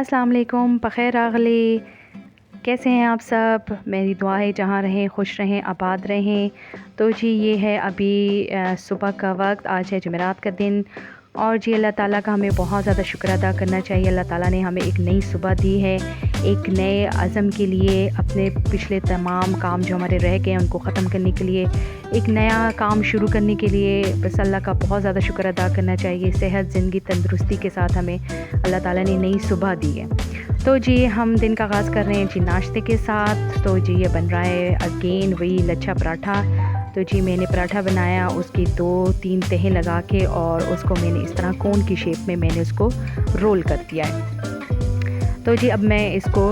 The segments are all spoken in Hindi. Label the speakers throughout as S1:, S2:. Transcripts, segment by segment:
S1: अस्सलाम वालेकुम, बख़ैर आगले। कैसे हैं आप सब? मेरी दुआ है जहाँ रहें खुश रहें, आबाद रहें। तो जी ये है अभी सुबह का वक्त, आज है जुमेरात का दिन। और जी अल्लाह ताला का हमें बहुत ज़्यादा शुक्र अदा करना चाहिए। अल्लाह ताला ने हमें एक नई सुबह दी है, एक नए अज़म के लिए, अपने पिछले तमाम काम जो हमारे रह गए हैं उनको ख़त्म करने के लिए, एक नया काम शुरू करने के लिए बस अल्लाह का बहुत ज़्यादा शुक्र अदा करना चाहिए। सेहत, ज़िंदगी, तंदुरुस्ती के साथ हमें अल्लाह ताला ने नई सुबह दी है। तो जी हम दिन का आगाज़ कर रहे हैं जी नाश्ते के साथ। तो जी ये बन रहा है अगेन वही लच्छा पराठा। तो जी मैंने पराठा बनाया, उसकी 2-3 तहें लगा के और उसको मैंने इस तरह कोन की शेप में मैंने उसको रोल कर दिया है। तो जी अब मैं इसको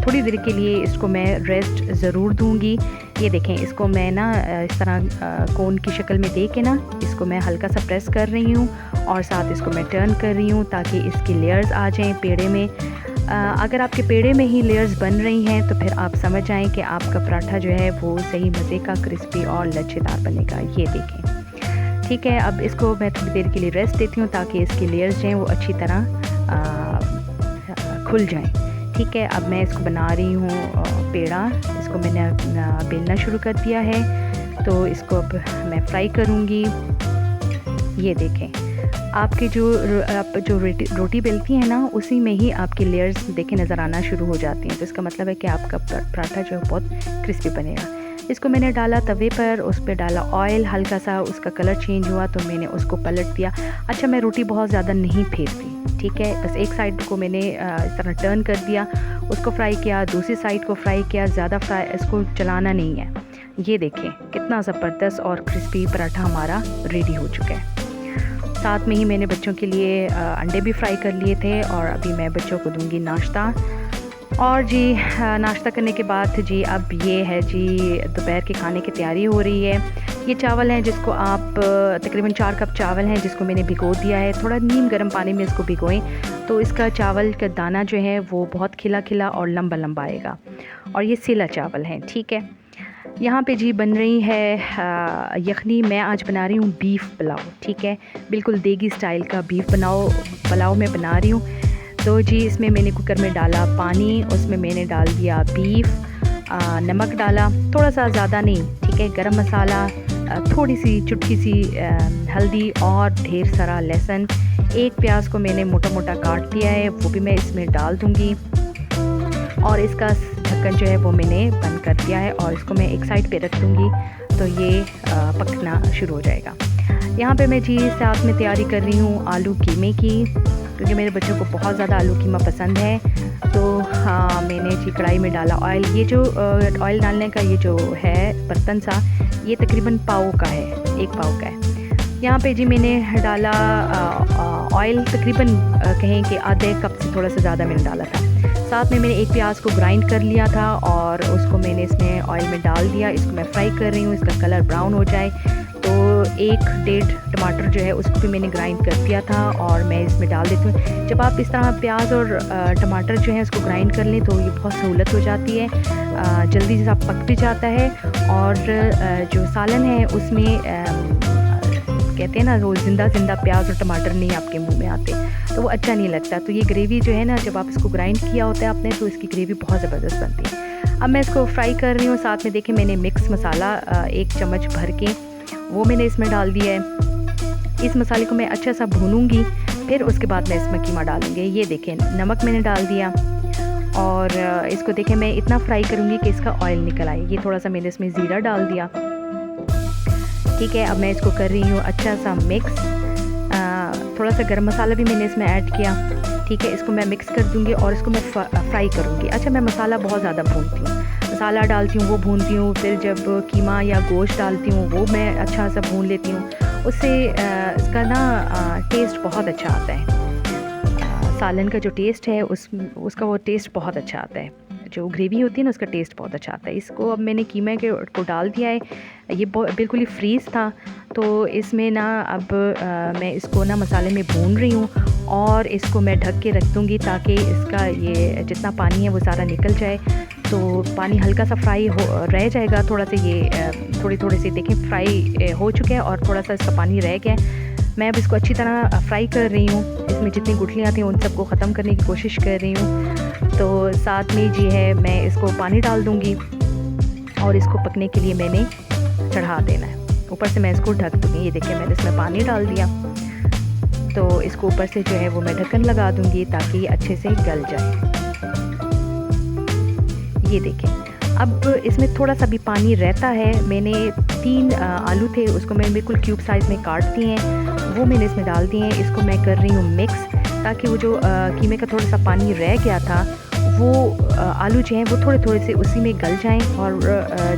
S1: थोड़ी देर के लिए इसको मैं रेस्ट ज़रूर दूंगी। ये देखें, इसको मैं ना इस तरह कोन की शक्ल में दे के ना इसको मैं हल्का सा प्रेस कर रही हूँ और साथ इसको मैं टर्न कर रही हूँ ताकि इसकी लेयर्स आ जाएँ पेड़े में। अगर आपके पेड़े में ही लेयर्स बन रही हैं तो फिर आप समझ जाएं कि आपका पराठा जो है वो सही मज़े का क्रिस्पी और लच्छेदार बनेगा। ये देखें, ठीक है। अब इसको मैं थोड़ी देर के लिए रेस्ट देती हूँ ताकि इसकी लेयर्स जो हैं वो अच्छी तरह खुल जाएं। ठीक है, अब मैं इसको बना रही हूँ पेड़ा। इसको मैंने बेलना शुरू कर दिया है, तो इसको अब मैं फ्राई करूँगी। ये देखें, आपकी आप जो रोटी बेलती हैं ना उसी में ही आपकी लेयर्स देखें नज़र आना शुरू हो जाती हैं। तो इसका मतलब है कि आपका पराठा जो है बहुत क्रिस्पी बनेगा। इसको मैंने डाला तवे पर, उस पर डाला ऑयल, हल्का सा उसका कलर चेंज हुआ तो मैंने उसको पलट दिया। अच्छा, मैं रोटी बहुत ज़्यादा नहीं फेंकती, ठीक है। बस एक साइड को मैंने इस तरह टर्न कर दिया, उसको फ्राई किया, दूसरी साइड को फ्राई किया। ज़्यादा फ्राई इसको चलाना नहीं है। ये देखें कितना ज़बरदस्त और क्रिस्पी पराठा हमारा रेडी हो चुका है। साथ में ही मैंने बच्चों के लिए अंडे भी फ्राई कर लिए थे और अभी मैं बच्चों को दूंगी नाश्ता। और जी नाश्ता करने के बाद जी अब ये है जी दोपहर के खाने की तैयारी हो रही है। ये चावल हैं जिसको आप तकरीबन 4 कप चावल हैं जिसको मैंने भिगो दिया है। थोड़ा नीम गर्म पानी में इसको भिगोएं तो इसका चावल का दाना जो है वो बहुत खिला खिला और लंबा लंबा आएगा। और ये सीला चावल हैं, ठीक है। यहाँ पे जी बन रही है यखनी। मैं आज बना रही हूँ बीफ पुलाव, ठीक है। बिल्कुल देगी स्टाइल का बीफ पुलाव मैं बना रही हूँ। तो जी इसमें मैंने कुकर में डाला पानी, उसमें मैंने डाल दिया बीफ, नमक डाला थोड़ा सा, ज़्यादा नहीं, ठीक है। गरम मसाला, थोड़ी सी चुटकी सी हल्दी और ढेर सारा लहसुन। एक प्याज को मैंने मोटा मोटा काट लिया है, वो भी मैं इसमें डाल दूँगी। और इसका ढक्कन जो है वो मैंने बंद कर दिया है और इसको मैं एक साइड पे रख दूँगी तो ये पकना शुरू हो जाएगा। यहाँ पे मैं जी साथ में तैयारी कर रही हूँ आलू कीमे की, क्योंकि मेरे बच्चों को बहुत ज़्यादा आलू कीमा पसंद है। तो हाँ, मैंने जी कढ़ाई में डाला ऑयल। ये जो ऑयल डालने का ये जो है बर्तन सा, ये तकरीबन पाव का है, 1 पाव का है। यहाँ पे जी मैंने डाला ऑयल, तकरीबन कहें कि आधे कप से थोड़ा सा ज़्यादा मैंने डाला था। साथ में मैंने एक प्याज को ग्राइंड कर लिया था और उसको मैंने इसमें ऑयल में डाल दिया। इसको मैं फ्राई कर रही हूँ, इसका कलर ब्राउन हो जाए तो 1-1.5 टमाटर जो है उसको भी मैंने ग्राइंड कर दिया था और मैं इसमें डाल देती हूँ। जब आप इस तरह प्याज और टमाटर जो है उसको ग्राइंड कर लें तो ये बहुत सहूलत हो जाती है, जल्दी से आप पक भी जाता है। और जो सालन है उसमें कहते हैं ना, रोज़ ज़िंदा प्याज और टमाटर नहीं आपके मुंह में आते, तो वो अच्छा नहीं लगता। तो ये ग्रेवी जो है ना, जब आप इसको ग्राइंड किया होता है आपने, तो इसकी ग्रेवी बहुत ज़बरदस्त बनती है। अब मैं इसको फ्राई कर रही हूँ। साथ में देखें मैंने मिक्स मसाला 1 चम्मच भर के वो मैंने इसमें डाल दिया है। इस मसाले को मैं अच्छा सा भूनूंगी, फिर उसके बाद मैं इसमें कीमा डालूंगी। ये देखें, नमक मैंने डाल दिया और इसको देखें मैं इतना फ्राई करूँगी कि इसका ऑयल निकल आए। ये थोड़ा सा मैंने इसमें ज़ीरा डाल दिया, ठीक है। अब मैं इसको कर रही हूँ अच्छा सा मिक्स। थोड़ा सा गरम मसाला भी मैंने इसमें ऐड किया, ठीक है। इसको मैं मिक्स कर दूँगी और इसको मैं फ्राई करूँगी। अच्छा, मैं मसाला बहुत ज़्यादा भूनती हूँ, मसाला डालती हूँ वो भूनती हूँ, फिर जब कीमा या गोश्त डालती हूँ वो मैं अच्छा सा भून लेती हूँ। उससे इसका ना टेस्ट बहुत अच्छा आता है। सालन का जो टेस्ट है उसका वो टेस्ट बहुत अच्छा आता है। जो ग्रेवी होती है ना उसका टेस्ट बहुत अच्छा आता है। इसको अब मैंने कीमा को डाल दिया है। ये बिल्कुल ही फ्रीज़ था, तो इसमें ना अब मैं इसको ना मसाले में भून रही हूँ और इसको मैं ढक के रख दूँगी ताकि इसका ये जितना पानी है वो सारा निकल जाए। तो पानी हल्का सा फ्राई रह जाएगा, थोड़ा सा ये थोड़े से देखें फ्राई हो चुके हैं और थोड़ा सा इसका पानी रह गया है। मैं अब इसको अच्छी तरह फ्राई कर रही हूँ। इसमें जितनी गुठलियाँ थी उन सबको ख़त्म करने की कोशिश कर रही हूँ। तो साथ में जी है मैं इसको पानी डाल दूँगी और इसको पकने के लिए मैंने चढ़ा देना है। ऊपर से मैं इसको ढक दूँगी। ये देखिए मैंने इसमें पानी डाल दिया, तो इसको ऊपर से जो है वो मैं ढक्कन लगा दूँगी ताकि ये अच्छे से गल जाए। ये देखें, अब इसमें थोड़ा सा भी पानी रहता है। मैंने 3 आलू थे, उसको मैंने बिल्कुल क्यूब साइज़ में काट दिए हैं, वो मैंने इसमें डाल दिए हैं। इसको मैं कर रही हूँ मिक्स, ताकि वो जो कीमे का थोड़ा सा पानी रह गया था वो आलू जो हैं वो थोड़े थोड़े से उसी में गल जाएं। और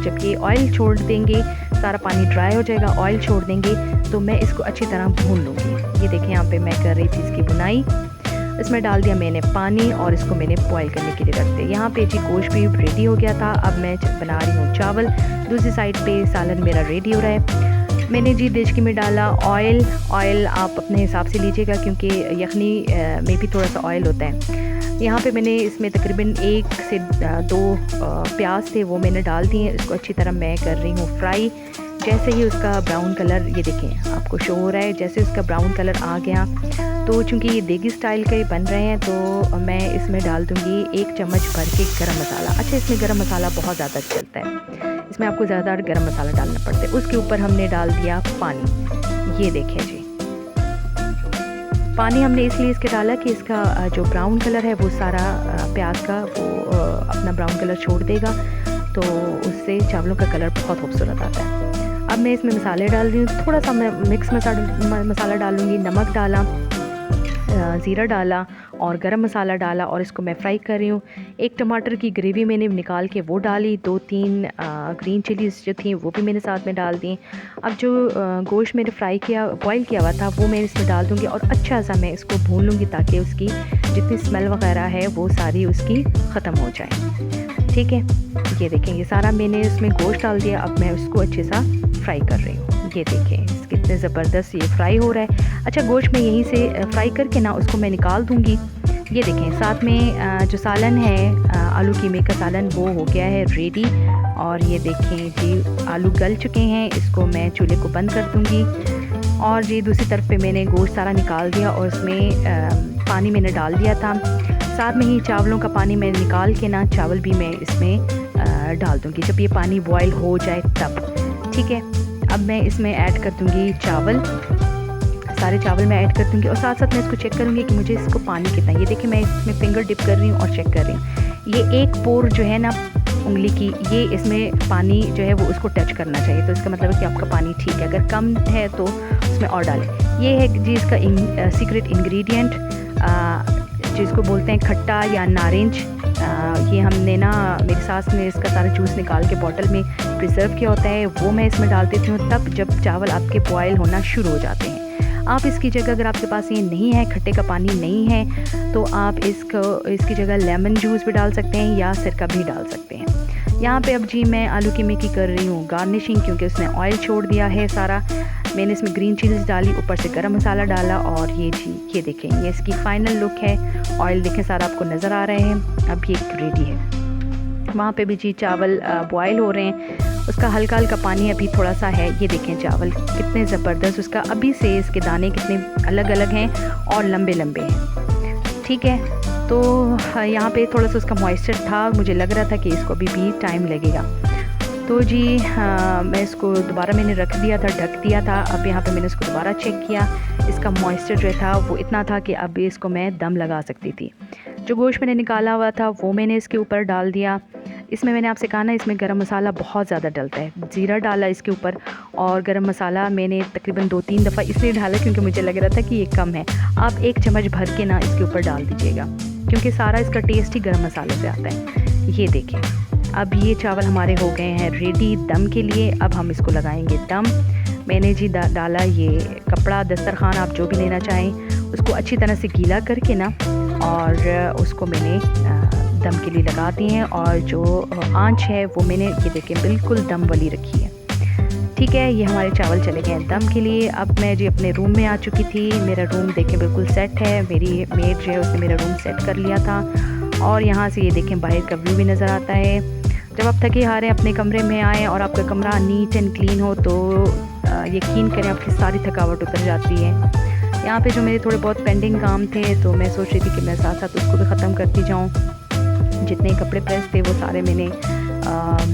S1: जब ये ऑयल छोड़ देंगे, सारा पानी ड्राई हो जाएगा, ऑयल छोड़ देंगे, तो मैं इसको अच्छी तरह भून लूँगी। ये देखिए यहाँ पे मैं कर रही थी इसकी बुनाई। इसमें डाल दिया मैंने पानी और इसको मैंने बॉईल करने के लिए रख दिया। यहाँ पे जी गोश्त भी रेडी हो गया था। अब मैं बना रही हूँ चावल। दूसरी साइड पे सालन मेरा रेडी हो रहा है। मैंने जी देचकी में डाला ऑयल आप अपने हिसाब से लीजिएगा, क्योंकि यखनी में भी थोड़ा सा ऑयल होता है। यहाँ पे मैंने इसमें तकरीबन 1 से 2 प्याज थे, वो मैंने डाल दिए। इसको अच्छी तरह मैं कर रही हूँ फ्राई। जैसे ही उसका ब्राउन कलर, ये देखें आपको शो हो रहा है, जैसे उसका ब्राउन कलर आ गया, तो चूँकि ये देगी स्टाइल के बन रहे हैं, तो मैं इसमें डाल दूँगी 1 चम्मच भर के गरम मसाला। अच्छा, इसमें गरम मसाला बहुत ज़्यादा चलता है, इसमें आपको ज़्यादा गरम मसाला डालना पड़ता है। उसके ऊपर हमने डाल दिया पानी। ये देखें जी, पानी हमने इसलिए इसके डाला कि इसका जो ब्राउन कलर है वो सारा प्याज का वो अपना ब्राउन कलर छोड़ देगा, तो उससे चावलों का कलर बहुत खूबसूरत आता है। अब मैं इसमें मसाले डाल रही हूँ। थोड़ा सा मैं मिक्स मसाला डालूँगी। नमक डाला, ज़ीरा डाला और गरम मसाला डाला और इसको मैं फ्राई कर रही हूँ। 1 टमाटर की ग्रेवी मैंने निकाल के वो डाली। 2-3 ग्रीन चिलीज़ जो थी वो भी मैंने साथ में डाल दी। अब जो गोश्त मैंने फ्राई किया, बॉईल किया हुआ था, वो मैं इसमें डाल दूँगी और अच्छा सा मैं इसको भून लूँगी, ताकि उसकी जितनी स्मेल वगैरह है वो सारी उसकी ख़त्म हो जाए। ठीक है, ये देखें, ये सारा मैंने इसमें गोश्त डाल दिया। अब मैं उसको अच्छे सा फ्राई कर रही हूँ। ये देखें कितने ज़बरदस्त ये फ्राई हो रहा है। अच्छा, गोश्त में यहीं से फ्राई करके ना उसको मैं निकाल दूँगी। ये देखें, साथ में जो सालन है, आलू कीमे का सालन, वो हो गया है रेडी। और ये देखें जी, आलू गल चुके हैं। इसको मैं चूल्हे को बंद कर दूँगी। और जी दूसरी तरफ पे मैंने गोश्त सारा निकाल दिया और उसमें पानी मैंने डाल दिया था। साथ में ही चावलों का पानी मैं निकाल के ना चावल भी मैं इसमें डाल दूँगी जब ये पानी बॉयल हो जाए तब। ठीक है, अब मैं इसमें ऐड कर दूँगी चावल, सारे चावल मैं ऐड कर दूँगी और साथ साथ मैं इसको चेक करूँगी कि मुझे इसको पानी कितना। ये देखिए मैं इसमें फिंगर डिप कर रही हूँ और चेक कर रही हूँ। ये 1 पोर जो है ना उंगली की, ये इसमें पानी जो है वो उसको टच करना चाहिए, तो इसका मतलब है कि आपका पानी ठीक है। अगर कम है तो उसमें और डालें। ये है जी इसका सीक्रेट इंग्रेडिएंट, जिसको बोलते हैं खट्टा या नारंज। ये हमने ना, मेरी सास ने इसका सारा जूस निकाल के बॉटल में प्रिजर्व किया होता है, वो मैं इसमें डाल देती हूँ तब जब चावल आपके बॉयल होना शुरू हो जाते हैं। आप इसकी जगह, अगर आपके पास ये नहीं है, खट्टे का पानी नहीं है, तो आप इसकी जगह लेमन जूस भी डाल सकते हैं या सिरका भी डाल सकते हैं। यहाँ पे अब जी मैं आलू कीमे की कर रही हूँ गार्निशिंग, क्योंकि उसने ऑयल छोड़ दिया है सारा। मैंने इसमें ग्रीन चिलीज़ डाली, ऊपर से गरम मसाला डाला और ये जी ये देखें, ये इसकी फ़ाइनल लुक है। ऑयल देखें सारा आपको नज़र आ रहे हैं। अब ये रेडी है। वहाँ पे भी जी चावल बॉयल हो रहे हैं, उसका हल्का हल्का पानी अभी थोड़ा सा है। ये देखें चावल कितने ज़बरदस्त, उसका अभी से इसके दाने कितने अलग अलग हैं और लंबे लंबे हैं। ठीक है, तो यहाँ पे थोड़ा सा उसका मॉइस्चर था, मुझे लग रहा था कि इसको अभी भी टाइम लगेगा। तो जी मैं इसको दोबारा मैंने रख दिया था, ढक दिया था। अब यहाँ पे मैंने इसको दोबारा चेक किया, इसका मॉइस्चर जो था वो इतना था कि अब इसको मैं दम लगा सकती थी। जो गोश्त मैंने निकाला हुआ था वो मैंने इसके ऊपर डाल दिया। इसमें मैंने आपसे कहा ना, इसमें गरम मसाला बहुत ज़्यादा डलता है। ज़ीरा डाला इसके ऊपर और गरम मसाला मैंने तकरीबन 2-3 दफ़ा इसलिए डाला क्योंकि मुझे लग रहा था कि ये कम है। आप 1 चम्मच भर के ना इसके ऊपर डाल दीजिएगा, क्योंकि सारा इसका टेस्ट ही गरम मसाले से आता है। ये देखें, अब ये चावल हमारे हो गए हैं रेडी दम के लिए। अब हम इसको लगाएंगे दम। मैंने जी डाला ये कपड़ा, दस्तरखान, आप जो भी लेना चाहें, उसको अच्छी तरह से गीला करके ना, और उसको मैंने दम के लिए लगा दिए हैं। और जो आंच है वो मैंने, ये देखें, बिल्कुल दम वाली रखी है। ठीक है, ये हमारे चावल चले गए हैं दम के लिए। अब मैं जी अपने रूम में आ चुकी थी। मेरा रूम देखें बिल्कुल सेट है, मेरी मेड जो है उसने मेरा रूम सेट कर लिया था। और यहाँ से ये देखें बाहर का व्यू भी नज़र आता है। जब आप थके हारे अपने कमरे में आएँ और आपका कमरा नीट एंड क्लीन हो, तो यकीन करें आपकी सारी थकावट उतर जाती है। यहाँ पे जो मेरे थोड़े बहुत पेंडिंग काम थे तो मैं सोच रही थी कि मैं साथ साथ उसको भी ख़त्म करती जाऊँ। जितने कपड़े प्रेस थे वो सारे मैंने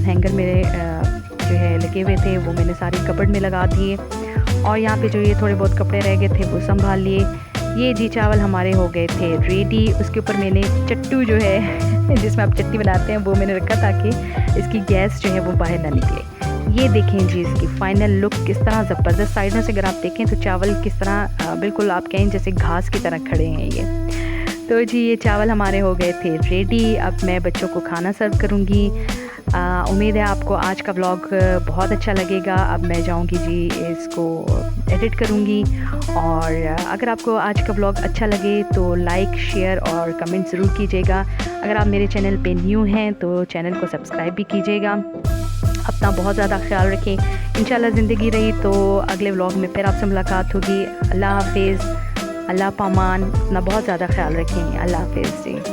S1: हैंगर मेरे जो है लगे हुए थे वो मैंने सारे कपड़ में लगा दिए। और यहाँ पे जो ये थोड़े बहुत कपड़े रह गए थे वो संभाल लिए। ये जी चावल हमारे हो गए थे रेडी। उसके ऊपर मैंने चट्टू जो है जिसमें आप चटनी बनाते हैं वो मैंने रखा ताकि इसकी गैस जो है वो बाहर ना निकले। ये देखें जी इसकी फ़ाइनल लुक किस तरह ज़बरदस्त। साइडों से अगर आप देखें तो चावल किस तरह बिल्कुल आप कहें जैसे घास की तरह खड़े हैं ये। तो जी ये चावल हमारे हो गए थे रेडी। अब मैं बच्चों को खाना सर्व करूँगी। उम्मीद है आपको आज का व्लॉग बहुत अच्छा लगेगा। अब मैं जाऊंगी जी इसको एडिट करूंगी। और अगर आपको आज का व्लॉग अच्छा लगे तो लाइक शेयर और कमेंट ज़रूर कीजिएगा। अगर आप मेरे चैनल पे न्यू हैं तो चैनल को सब्सक्राइब भी कीजिएगा। अपना बहुत ज़्यादा ख्याल रखें। इंशाल्लाह ज़िंदगी रही तो अगले व्लॉग में फिर आपसे मुलाकात होगी। अल्लाह हाफिज़, अल्लाह पामान। अपना बहुत ज़्यादा ख्याल रखें। अल्लाह हाफिज़ जी।